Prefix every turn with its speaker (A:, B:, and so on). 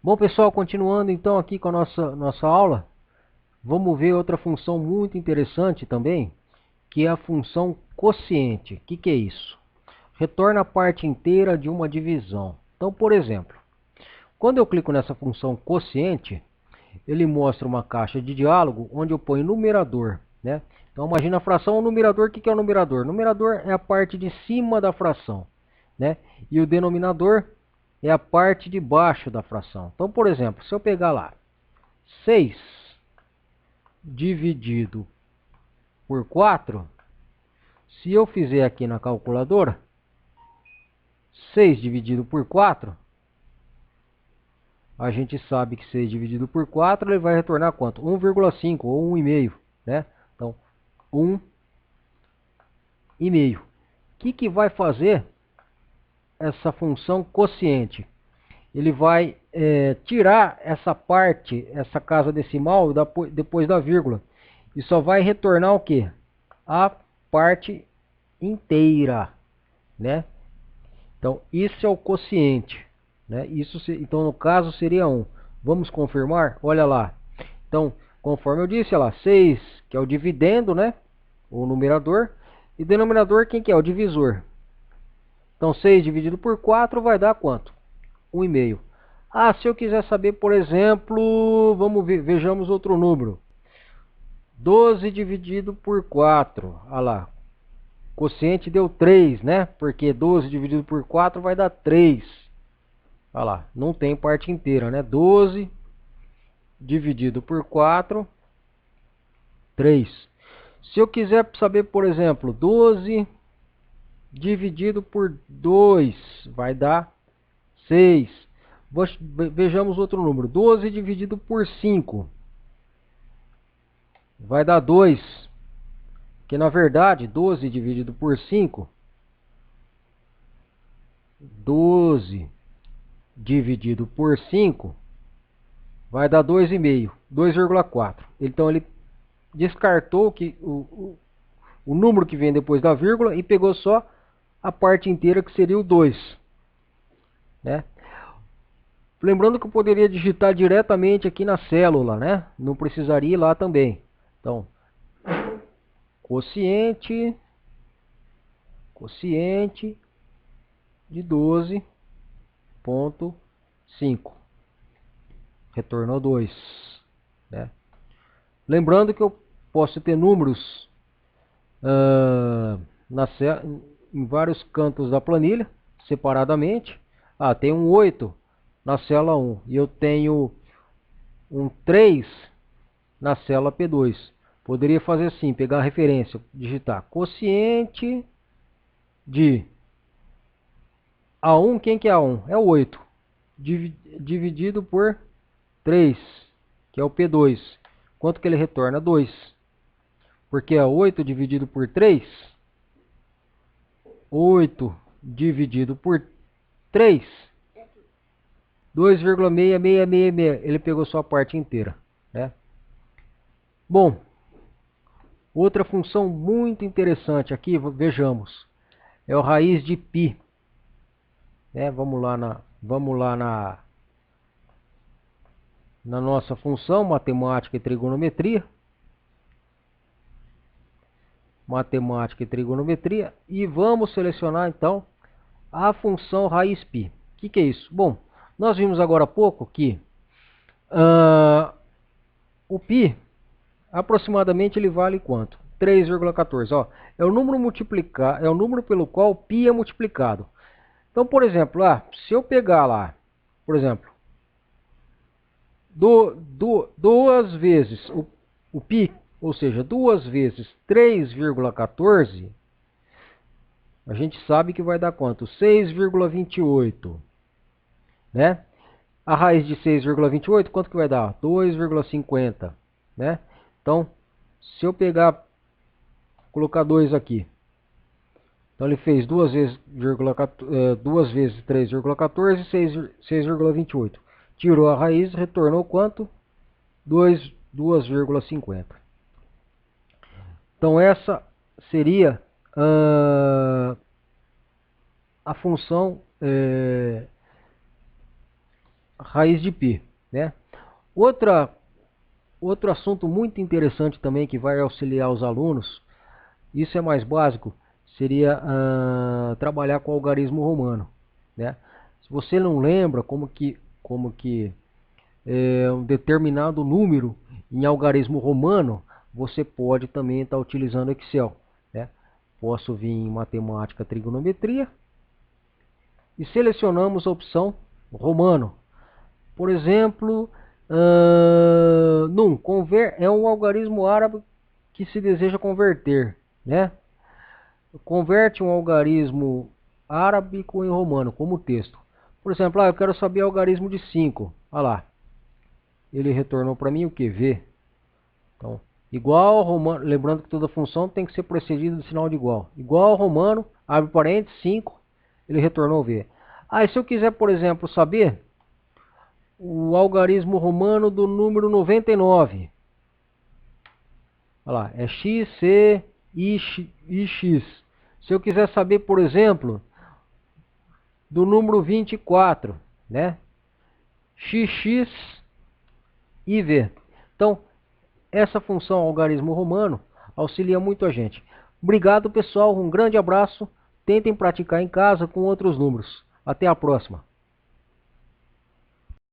A: Bom, pessoal, continuando então aqui com a nossa aula, vamos ver outra função muito interessante também, que é a função quociente. O que é isso? Retorna a parte inteira de uma divisão. Então, por exemplo, quando eu clico nessa função quociente, ele mostra uma caixa de diálogo onde eu ponho numerador, né? Então, imagina a fração, o numerador, o que é o numerador? O numerador é a parte de cima da fração, né? E o denominador é a parte de baixo da fração. Então, por exemplo, se eu pegar lá 6 dividido por 4, se eu fizer aqui na calculadora, 6 dividido por 4, a gente sabe que 6 dividido por 4 ele vai retornar quanto? 1,5 ou 1,5, né? Então, 1,5. O que vai fazer essa função quociente? Ele vai tirar essa parte, essa casa decimal depois da vírgula. E só vai retornar o quê? A parte inteira, né? Então, isso é o quociente, né? Então, no caso, seria 1. Vamos confirmar? Olha lá. Então, conforme eu disse, olha lá, 6, que é o dividendo, né? O numerador. E denominador, quem que é? O divisor. Então, 6 dividido por 4 vai dar quanto? 1,5. Ah, se eu quiser saber, por exemplo, vejamos outro número. 12 dividido por 4. Olha lá. Quociente deu 3, né? Porque 12 dividido por 4 vai dar 3. Olha lá, não tem parte inteira, né? 12 dividido por 4, 3. Se eu quiser saber, por exemplo, 12 dividido por 2, vai dar 6. Vejamos outro número. 12 dividido por 5 vai dar 2. Que na verdade, 12 dividido por 5, 12 dividido por 5 vai dar 2,5, 2,4. Então ele descartou que o número que vem depois da vírgula e pegou só a parte inteira, que seria o 2, né? Lembrando que eu poderia digitar diretamente aqui na célula, né? Não precisaria ir lá também. Então, quociente de 12,5. Retornou 2, né? Lembrando que eu posso ter números na em vários cantos da planilha, separadamente. Ah, tem um 8 na célula 1 e eu tenho um 3 na célula P2. Poderia fazer assim, pegar a referência, digitar quociente de A1, quem que é A1? É o 8, dividido por 3, que é o P2. Quanto que ele retorna? 2. Porque é 8 dividido por 3, 8 dividido por 3, 2,6666. Ele pegou só a parte inteira, né? Bom, outra função muito interessante aqui, vejamos, é o raiz de π, né? Na nossa função matemática e trigonometria. Matemática e trigonometria. E vamos selecionar então a função raiz π. O que é isso? Bom, nós vimos agora há pouco que o π aproximadamente ele vale quanto? 3,14. Ó, é o número é o número pelo qual π é multiplicado. Então, por exemplo, se eu pegar lá, por exemplo, duas vezes o π, ou seja, 2 vezes 3,14, a gente sabe que vai dar quanto? 6,28, né? A raiz de 6,28, quanto que vai dar? 2,50, né? Então, se eu pegar, colocar 2 aqui, então ele fez 2 vezes 3,14, 6,28. Tirou a raiz, retornou quanto? 2,50. Então essa seria a função raiz de π, né? Outro assunto muito interessante também que vai auxiliar os alunos, isso é mais básico, seria trabalhar com o algarismo romano, né? Se você não lembra como que um determinado número em algarismo romano, você pode também estar utilizando Excel, né? Posso vir em matemática, trigonometria e selecionamos a opção romano. Por exemplo, é um algarismo árabe que se deseja converter, né? Converte um algarismo árabe em romano, como texto. Por exemplo, eu quero saber o algarismo de 5. Olha lá. Ele retornou para mim o que? V. Então, igual ao romano, lembrando que toda função tem que ser precedida do sinal de igual. Igual ao romano, abre parênteses, 5, ele retornou V. E se eu quiser, por exemplo, saber o algarismo romano do número 99. Olha lá, é x, c, i, x. Se eu quiser saber, por exemplo, do número 24, né? xx e v. Então, essa função algarismo romano auxilia muito a gente. Obrigado, pessoal. Um grande abraço. Tentem praticar em casa com outros números. Até a próxima.